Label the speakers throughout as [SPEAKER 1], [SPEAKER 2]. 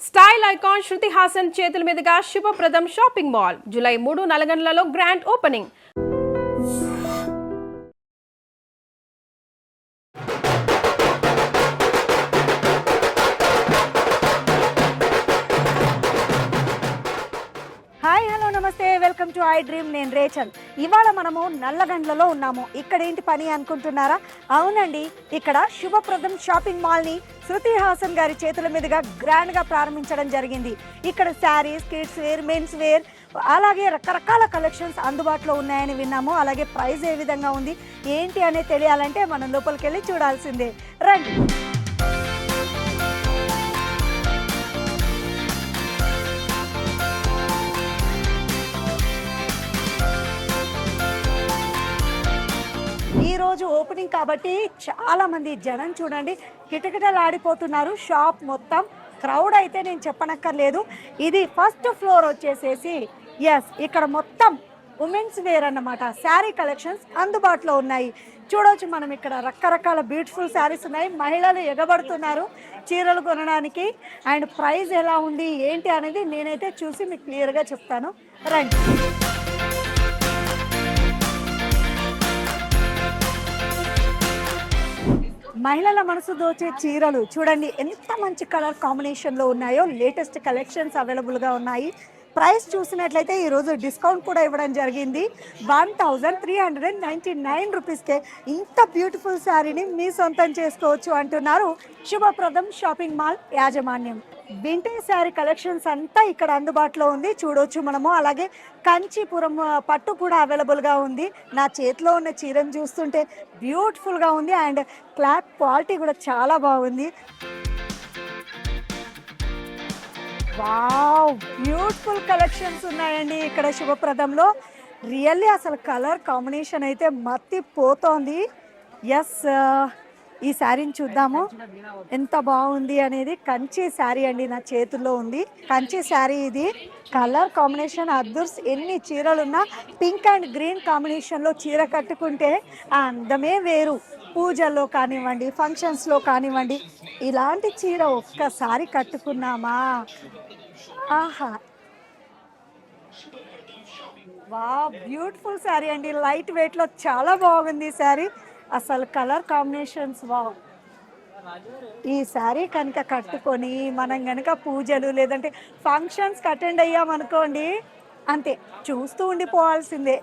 [SPEAKER 1] Style icon Shruti Haasan చేతుల మీదుగా Shubhapradam shopping mall July 3 నల్గొండలలో గ్రాండ్ ఓపెనింగ్.
[SPEAKER 2] హాయ్ హలో నమస్తే, వెల్కమ్ టు ఐ డ్రీమ్. నేను రేచల్. ఇవాళ మనము నల్లగండ్లలో ఉన్నాము. ఇక్కడ ఏంటి పని అనుకుంటున్నారా? అవునండి, ఇక్కడ శుభప్రదం షాపింగ్ మాల్ని శృతి హాసన్ గారి చేతుల మీదుగా గ్రాండ్గా ప్రారంభించడం జరిగింది. ఇక్కడ saris, kids wear, mens wear, అలాగే రకరకాల కలెక్షన్స్ అందుబాటులో ఉన్నాయని విన్నాము. అలాగే ప్రైస్ ఏ విధంగా ఉంది ఏంటి అనేది తెలియాలంటే మనం లోపలికి వెళ్ళి చూడాల్సిందే. రండి. ఈరోజు ఓపెనింగ్ కాబట్టి చాలా మంది జనం చూడండి కిటకిటలాడిపోతున్నారు. షాప్ మొత్తం క్రౌడ్ అయితే నేను చెప్పనక్కర్లేదు. ఇది ఫస్ట్ ఫ్లోర్ వచ్చేసేసి ఇక్కడ మొత్తం ఉమెన్స్ వేర్ అన్నమాట. శారీ కలెక్షన్స్ అందుబాటులో ఉన్నాయి. చూడవచ్చు మనం ఇక్కడ రకరకాల బ్యూటిఫుల్ శారీస్ ఉన్నాయి. మహిళలు ఎగబడుతున్నారు చీరలు కొనడానికి. అండ్ ప్రైస్ ఎలా ఉంది ఏంటి అనేది నేనైతే చూసి మీకు క్లియర్గా చెప్తాను. రండి. మహిళల మనసు దోచే చీరలు చూడండి ఎంత మంచి కలర్ కాంబినేషన్లో ఉన్నాయో. లేటెస్ట్ కలెక్షన్స్ అవైలబుల్గా ఉన్నాయి. ప్రైస్ చూసినట్లయితే ఈరోజు డిస్కౌంట్ కూడా ఇవ్వడం జరిగింది. 1399 రూపీస్కే ఇంత బ్యూటిఫుల్ శారీని మీ సొంతం చేసుకోవచ్చు అంటున్నారు శుభప్రదం షాపింగ్ మాల్ యాజమాన్యం. వింటేజ్ శారీ కలెక్షన్స్ అంతా ఇక్కడ అందుబాటులో ఉంది. చూడవచ్చు మనము. అలాగే కంచీపురం పట్టు కూడా అవైలబుల్గా ఉంది. నా చేతిలో ఉన్న చీరను చూస్తుంటే బ్యూటిఫుల్గా ఉంది. అండ్ క్లాత్ క్వాలిటీ కూడా చాలా బాగుంది. వావ్, బ్యూటిఫుల్ కలెక్షన్స్ ఉన్నాయండి ఇక్కడ శుభప్రదంలో. రియల్లీ అసలు కలర్ కాంబినేషన్ అయితే మత్తిపోతోంది. ఈ శారీని చూద్దాము ఎంత బాగుంది అనేది. కంచి శారీ అండి నా చేతుల్లో ఉంది. కంచి శారీ ఇది. కలర్ కాంబినేషన్ అద్దుర్స్. ఎన్ని చీరలున్నా పింక్ అండ్ గ్రీన్ కాంబినేషన్లో చీర కట్టుకుంటే ఆ అందమే వేరు. పూజల్లో కానివ్వండి, ఫంక్షన్స్లో కానివ్వండి, ఇలాంటి చీర ఒక్కసారి కట్టుకున్నామా ఆహా. వా, బ్యూటిఫుల్ శారీ అండి. లైట్ వెయిట్లో చాలా బాగుంది ఈ శారీ. అసలు కలర్ కాంబినేషన్స్ వావ్. ఈ శారీ కనుక కట్టుకొని మనం కనుక పూజలు లేదంటే ఫంక్షన్స్కి అటెండ్ అయ్యామనుకోండి, అంతే చూస్తూ ఉండిపోవాల్సిందే.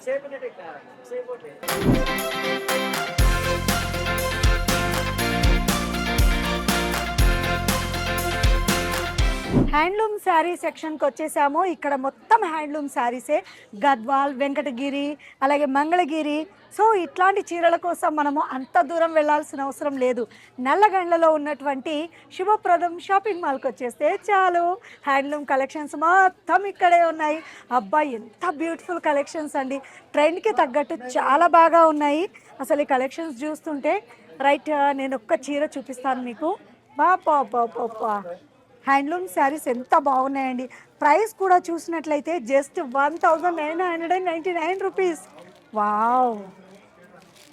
[SPEAKER 2] హ్యాండ్లూమ్ శారీ సెక్షన్కి వచ్చేసాము. ఇక్కడ మొత్తం హ్యాండ్లూమ్ శారీసే. గద్వాల్, వెంకటగిరి, అలాగే మంగళగిరి. సో ఇట్లాంటి చీరల కోసం మనము అంత దూరం వెళ్ళాల్సిన అవసరం లేదు. నల్లగండ్లలో ఉన్నటువంటి శుభప్రదం షాపింగ్ మాల్కి వచ్చేస్తే చాలు. హ్యాండ్లూమ్ కలెక్షన్స్ మొత్తం ఇక్కడే ఉన్నాయి. అబ్బాయి ఎంత బ్యూటిఫుల్ కలెక్షన్స్ అండి. ట్రెండ్కి తగ్గట్టు చాలా బాగా ఉన్నాయి. అసలు ఈ కలెక్షన్స్ చూస్తుంటే రైట్, నేను ఒక్క చీర చూపిస్తాను మీకు. బాపా హ్యాండ్లూమ్ శారీస్ ఎంత బాగున్నాయండి. ప్రైస్ కూడా చూసినట్లయితే just 1999 rupees. Wow,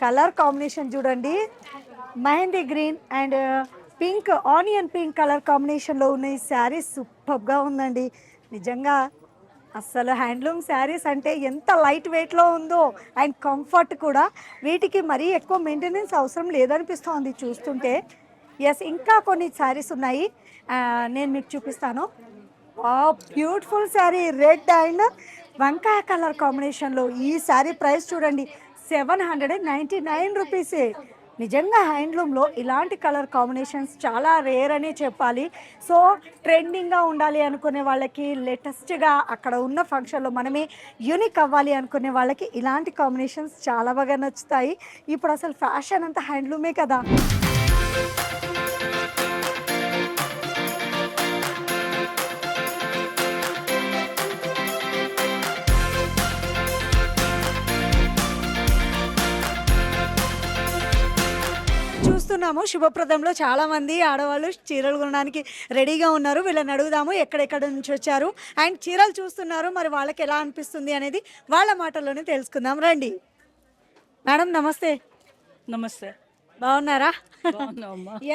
[SPEAKER 2] colour combination చూడండి. Mehendi green and pink, onion pink colour కాంబినేషన్లో ఉన్న ఈ శారీస్ సూపర్గా ఉందండి. నిజంగా అసలు హ్యాండ్లూమ్ శారీస్ అంటే ఎంత లైట్ వెయిట్లో ఉందో అండ్ కంఫర్ట్ కూడా. వీటికి మరీ ఎక్కువ మెయింటెనెన్స్ అవసరం లేదనిపిస్తోంది చూస్తుంటే. ఇంకా కొన్ని శారీస్ ఉన్నాయి, నేను మీకు చూపిస్తాను. బ్యూటిఫుల్ శారీ, రెడ్ అండ్ వంకాయ కలర్ కాంబినేషన్లో. ఈ శారీ ప్రైస్ చూడండి 799 రూపీసే. నిజంగా హ్యాండ్లూమ్లో ఇలాంటి కలర్ కాంబినేషన్స్ చాలా రేర్ అని చెప్పాలి. సో ట్రెండింగ్గా ఉండాలి అనుకునే వాళ్ళకి, లేటెస్ట్గా అక్కడ ఉన్న ఫంక్షన్లో మనమే యూనిక్ అవ్వాలి అనుకునే వాళ్ళకి ఇలాంటి కాంబినేషన్స్ చాలా బాగా నచ్చుతాయి. ఇప్పుడు అసలు ఫ్యాషన్ అంతా హ్యాండ్లూమే కదా. చూస్తున్నాము శుభప్రదంలో చాలా మంది ఆడవాళ్ళు చీరలు కొనడానికి రెడీగా ఉన్నారు. వీళ్ళని అడుగుదాము ఎక్కడెక్కడ నుంచి వచ్చారు అండ్ చీరలు చూస్తున్నారు, మరి వాళ్ళకి ఎలా అనిపిస్తుంది అనేది వాళ్ళ మాటల్లోనే తెలుసుకుందాం. రండి మేడం. నమస్తే.
[SPEAKER 3] నమస్తే.
[SPEAKER 2] బాగున్నారా?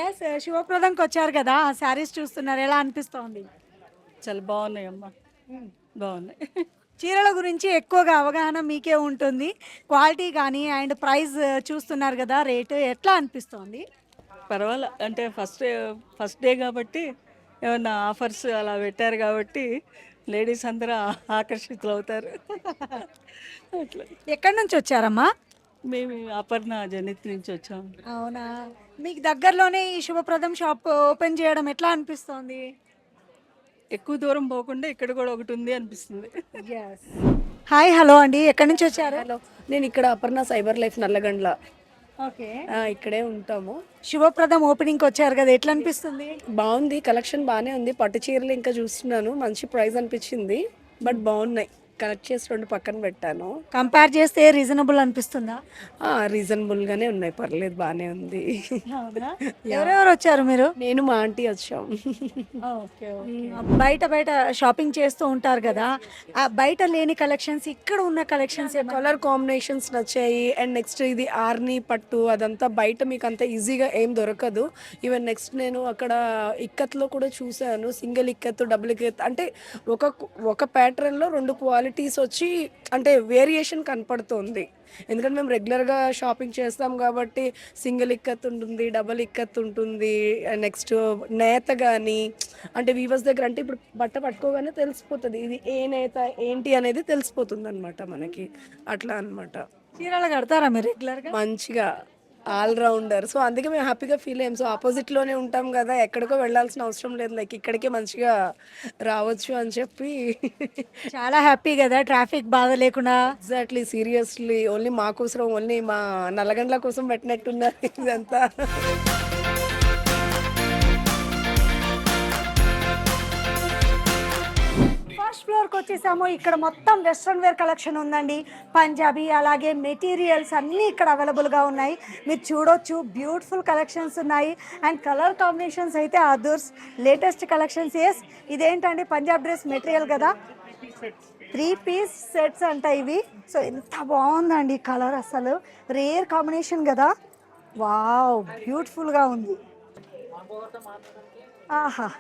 [SPEAKER 2] ఎస్, శుభప్రదంకి వచ్చారు కదా, శారీస్ చూస్తున్నారు, ఎలా అనిపిస్తోంది?
[SPEAKER 3] చాలా బాగున్నాయమ్మా, బాగున్నాయి.
[SPEAKER 2] చీరల గురించి ఎక్కువగా అవగాహన మీకే ఉంటుంది. క్వాలిటీ కానీ అండ్ ప్రైస్ చూస్తున్నారు కదా, రేటు ఎట్లా అనిపిస్తోంది?
[SPEAKER 3] పర్వాలే, అంటే ఫస్ట్ డే కాబట్టి ఏమన్నా ఆఫర్స్ అలా పెట్టారు కాబట్టి లేడీస్ అందరూ ఆకర్షితులు అవుతారు. అట్లా
[SPEAKER 2] ఎక్కడి నుంచి వచ్చారమ్మా?
[SPEAKER 3] మేము అపర్ణ జనిత్ నుంచి వచ్చాము.
[SPEAKER 2] అవునా, మీకు దగ్గరలోనే ఈ శుభప్రదం షాప్ ఓపెన్ చేయడం ఎట్లా అనిపిస్తోంది?
[SPEAKER 3] ఎక్కువ దూరం పోకుండా ఇక్కడ కూడా ఒకటి ఉంది అనిపిస్తుంది.
[SPEAKER 2] హాయ్, హలో అండి, ఎక్కడి నుంచి వచ్చారు?
[SPEAKER 4] హలో, నేను ఇక్కడ Aparna cyber life Nallagandla.
[SPEAKER 2] Okay,
[SPEAKER 4] ఇక్కడే ఉంటాము.
[SPEAKER 2] శుభప్రదం ఓపెనింగ్కి వచ్చారు కదా, ఎట్లా అనిపిస్తుంది?
[SPEAKER 4] బాగుంది, కలెక్షన్ బాగానే ఉంది. పట్టు చీరలు ఇంకా చూస్తున్నాను, మంచి ప్రైస్ అనిపించింది. బట్ బాగున్నాయి, కలెక్ట్ చేసి 2 పక్కన పెట్టాను.
[SPEAKER 2] కంపేర్ చేస్తే రీజనబుల్ అనిపిస్తుందా?
[SPEAKER 4] రీజనబుల్గానే ఉన్నాయి, పర్లేదు, బాగానే ఉంది.
[SPEAKER 2] ఎవరెవరు వచ్చారు మీరు?
[SPEAKER 4] నేను మా ఆంటీ వచ్చాం.
[SPEAKER 2] బయట బయట షాపింగ్ చేస్తూ ఉంటారు కదా, ఆ బయట లేని కలెక్షన్స్ ఇక్కడ ఉన్న కలెక్షన్స్
[SPEAKER 4] కలర్ కాంబినేషన్స్ నచ్చాయి. అండ్ నెక్స్ట్ ఇది ఆర్ని పట్టు, అదంతా బయట మీకు అంత ఈజీగా ఏం దొరకదు. ఈవెన్ నెక్స్ట్ నేను అక్కడ ఇక్కత్లో కూడా చూశాను, సింగిల్ ఇక్కత్, డబుల్ ఇక్కత్, అంటే ఒక ప్యాటర్న్లో 2 క్వాలిటీస్ వచ్చి అంటే వేరియేషన్ కనపడుతుంది. ఎందుకంటే మేము రెగ్యులర్గా షాపింగ్ చేస్తాం కాబట్టి సింగిల్ ఇక్కత్ ఉంటుంది, డబల్ ఇక్కత్ ఉంటుంది. నెక్స్ట్ నేత కానీ అంటే వీవర్స్ దగ్గర అంటే ఇప్పుడు బట్ట పట్టుకోగానే తెలిసిపోతుంది ఇది ఏ నేత ఏంటి అనేది తెలిసిపోతుంది అనమాట మనకి. అట్లా అనమాట.
[SPEAKER 2] చీరలు కడతారా మీరు రెగ్యులర్గా?
[SPEAKER 4] మంచిగా ఆల్రౌండర్. సో అందుకే మేము హ్యాపీగా ఫీల్ అయ్యాం. సో ఆపోజిట్లోనే ఉంటాం కదా, ఎక్కడికో వెళ్ళాల్సిన అవసరం లేదు, లైక్ ఇక్కడికే మంచిగా రావచ్చు అని చెప్పి.
[SPEAKER 2] చాలా హ్యాపీ కదా, ట్రాఫిక్ బాధ లేకుండా.
[SPEAKER 4] ఎగ్జాక్ట్లీ, సీరియస్లీ ఓన్లీ మా కోసం, ఓన్లీ మా నల్లగండ్ల కోసం పెట్టినట్టున్నారు ఇదంతా.
[SPEAKER 2] ఫస్ట్ ఫ్లోర్కి వచ్చేసాము. ఇక్కడ మొత్తం వెస్ట్రన్ వేర్ కలెక్షన్ ఉందండి, పంజాబీ, అలాగే మెటీరియల్స్ అన్నీ ఇక్కడ అవైలబుల్గా ఉన్నాయి. మీరు చూడొచ్చు, బ్యూటిఫుల్ కలెక్షన్స్ ఉన్నాయి. అండ్ కలర్ కాంబినేషన్స్ అయితే అదర్స్ లేటెస్ట్ కలెక్షన్స్. ఇదేంటండి, పంజాబ్ డ్రెస్ మెటీరియల్ కదా, 3 పీస్ సెట్స్ అంట ఇవి. సో ఎంత బాగుందండి కలర్, అసలు రేర్ కాంబినేషన్ కదా. వావ్, బ్యూటిఫుల్గా ఉంది. ఆహా,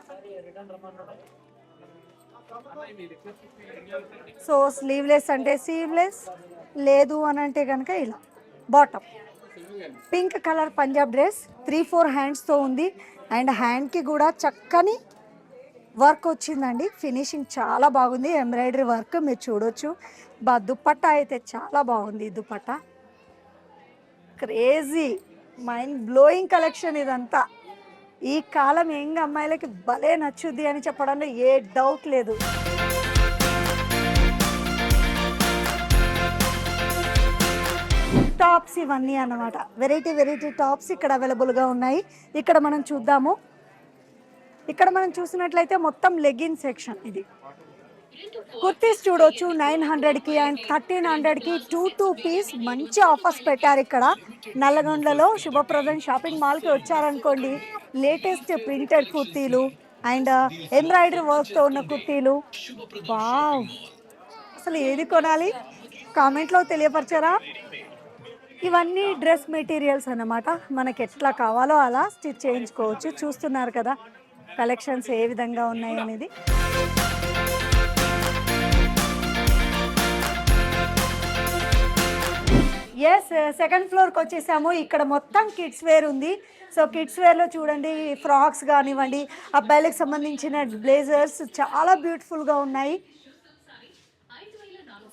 [SPEAKER 2] సో స్లీవ్లెస్ అంటే స్లీవ్లెస్, లేదు అని అంటే కనుక ఇలా bottom. Pink colour Punjab dress 3-4 హ్యాండ్స్తో ఉంది. అండ్ హ్యాండ్కి కూడా చక్కని వర్క్ వచ్చిందండి, ఫినిషింగ్ చాలా బాగుంది, ఎంబ్రాయిడరీ వర్క్ మీరు చూడొచ్చు. దుపట్టా అయితే చాలా బాగుంది. Dupatta crazy, mind blowing collection ఇదంతా. ఈ కాలం యంగ్ అమ్మాయిలకి భలే నచ్చుద్ది అని చెప్పడంలో ఏ డౌట్ లేదు. టాప్స్ ఇవన్నీ అన్నమాట, వెరైటీ టాప్స్ ఇక్కడ అవైలబుల్గా ఉన్నాయి. ఇక్కడ మనం చూద్దాము. ఇక్కడ మనం చూసినట్లయితే మొత్తం లెగిన్ సెక్షన్. ఇది కుర్తీస్ చూడొచ్చు, 900కి అండ్ 1300కి 2 పీస్ మంచి ఆఫర్స్ పెట్టారు ఇక్కడ నల్లగొండలో. శుభప్రదం షాపింగ్ మాల్కి వచ్చారనుకోండి, లేటెస్ట్ ప్రింటెడ్ కుర్తీలు అండ్ ఎంబ్రాయిడరీ వర్క్తో ఉన్న కుర్తీలు. వావ్, అసలు ఏది కొనాలి కామెంట్లో తెలియపరచారా? ఇవన్నీ డ్రెస్ మెటీరియల్స్ అన్నమాట, మనకి ఎట్లా కావాలో అలా స్టిచ్ చేయించుకోవచ్చు. చూస్తున్నారు కదా కలెక్షన్స్ ఏ విధంగా ఉన్నాయి అనేది. సెకండ్ ఫ్లోర్కి వచ్చేసాము. ఇక్కడ మొత్తం కిడ్స్ వేర్ ఉంది. సో కిడ్స్ వేర్లో చూడండి, ఫ్రాక్స్ కానివ్వండి, అబ్బాయిలకు సంబంధించిన బ్లేజర్స్ చాలా బ్యూటిఫుల్గా ఉన్నాయి.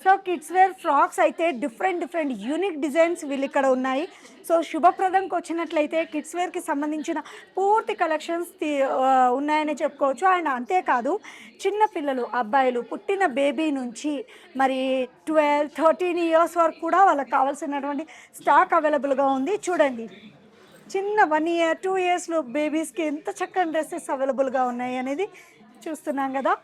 [SPEAKER 2] సో కిడ్స్ వేర్ ఫ్రాక్స్ అయితే డిఫరెంట్ యూనిక్ డిజైన్స్ వీళ్ళు ఇక్కడ ఉన్నాయి. సో శుభప్రదంకి వచ్చినట్లయితే కిడ్స్ వేర్కి సంబంధించిన పూర్తి కలెక్షన్స్ ఉన్నాయని చెప్పుకోవచ్చు. అండ్ అంతేకాదు, చిన్న పిల్లలు, అబ్బాయిలు పుట్టిన బేబీ నుంచి మరి 12-13 ఇయర్స్ వరకు కూడా వాళ్ళకి కావాల్సినటువంటి స్టాక్ అవైలబుల్గా ఉంది. చూడండి, చిన్న 1 year 2 years బేబీస్కి ఎంత చక్కని డ్రెస్సెస్ అవైలబుల్గా ఉన్నాయి అనేది చూస్తున్నాం కదా.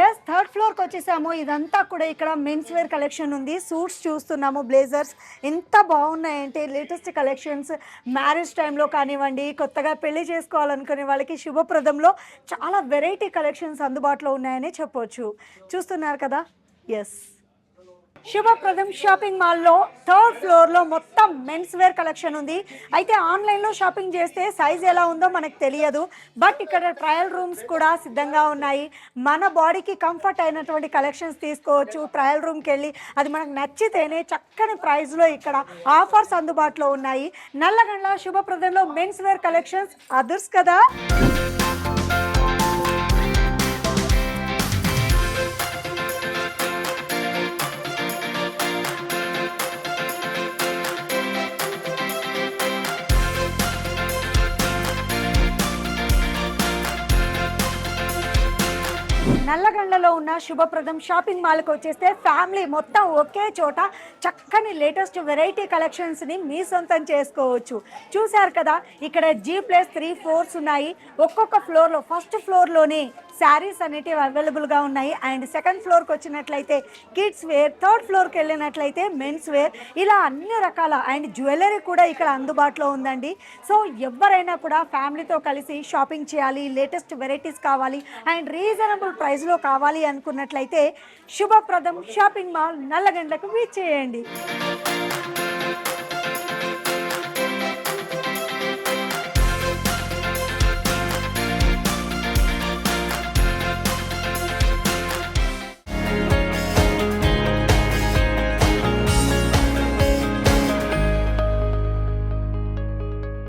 [SPEAKER 2] ఎస్, థర్డ్ ఫ్లోర్కి వచ్చేసాము. ఇదంతా కూడా ఇక్కడ మెన్స్ వేర్ కలెక్షన్ ఉంది. సూట్స్ చూస్తున్నాము, బ్లేజర్స్ ఎంత బాగున్నాయంటే లేటెస్ట్ కలెక్షన్స్. మ్యారేజ్ టైంలో కానివ్వండి, కొత్తగా పెళ్లి చేసుకోవాలనుకునే వాళ్ళకి శుభప్రదంలో చాలా వెరైటీ కలెక్షన్స్ అందుబాటులో ఉన్నాయని చెప్పొచ్చు. చూస్తున్నారు కదా. ఎస్, శుభప్రదం షాపింగ్ మాల్లో థర్డ్ ఫ్లోర్లో మొత్తం మెన్స్ వేర్ కలెక్షన్ ఉంది. అయితే ఆన్లైన్లో షాపింగ్ చేస్తే సైజ్ ఎలా ఉందో మనకు తెలియదు, బట్ ఇక్కడ ట్రయల్ రూమ్స్ కూడా సిద్ధంగా ఉన్నాయి. మన బాడీకి కంఫర్ట్ అయినటువంటి కలెక్షన్స్ తీసుకోవచ్చు. ట్రయల్ రూమ్కి వెళ్ళి అది మనకు నచ్చితేనే చక్కని ప్రైస్లో ఇక్కడ ఆఫర్స్ అందుబాటులో ఉన్నాయి. నల్లగండ్ల శుభప్రదంలో మెన్స్ వేర్ కలెక్షన్స్ అదర్స్ కదా. నల్లగండ్లలో ఉన్న శుభప్రదం షాపింగ్ మాల్కి వచ్చేస్తే ఫ్యామిలీ మొత్తం ఒకే చోట చక్కని లేటెస్ట్ వెరైటీ కలెక్షన్స్ని మీ సొంతం చేసుకోవచ్చు. చూశారు కదా, ఇక్కడ G+3 ఫ్లోర్స్ ఉన్నాయి. ఒక్కొక్క ఫ్లోర్లో ఫస్ట్ ఫ్లోర్లోనే శారీస్ అనేటివి అవైలబుల్గా ఉన్నాయి. అండ్ సెకండ్ ఫ్లోర్కి వచ్చినట్లయితే కిడ్స్ వేర్, థర్డ్ ఫ్లోర్కి వెళ్ళినట్లయితే మెన్స్ వేర్, ఇలా అన్ని రకాల అండ్ జ్యువెలరీ కూడా ఇక్కడ అందుబాటులో ఉందండి. సో ఎవరైనా కూడా ఫ్యామిలీతో కలిసి షాపింగ్ చేయాలి, లేటెస్ట్ వెరైటీస్ కావాలి అండ్ రీజనబుల్ ప్రైస్లో కావాలి అనుకున్నట్లయితే శుభప్రదం షాపింగ్ మాల్ నల్లగండ్లకు విచ్చేయండి.